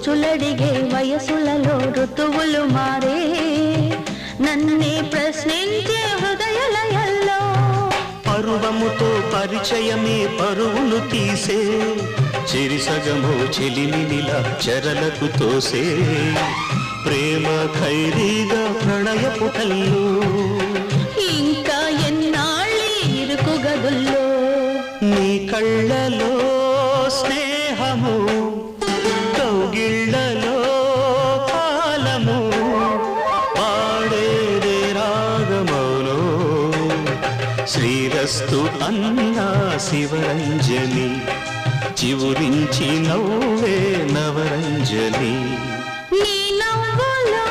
రుచులడిగే వయసులలో ఋతువులు మారే నన్నే ప్రశ్నించే హృదయలయల్లో పరువముతో పరిచయమే పరువును తీసే చిరిసగము చెలిమినిలా చెరలకు తోసే ప్రేమ ఖైరీగా ప్రణయపు కల్లో ఇంకా ఎన్నాళ్ళీ ఇరుకు గదుల్లో నీ కళ్ళలో స్నేహము కౌగిళ్ళలో కాలము పాడేదే రాగమౌలో శ్రీరస్తు అన్నా శివరంజని చివురించి నవ్వే నవరంజని నీ నవ్వులో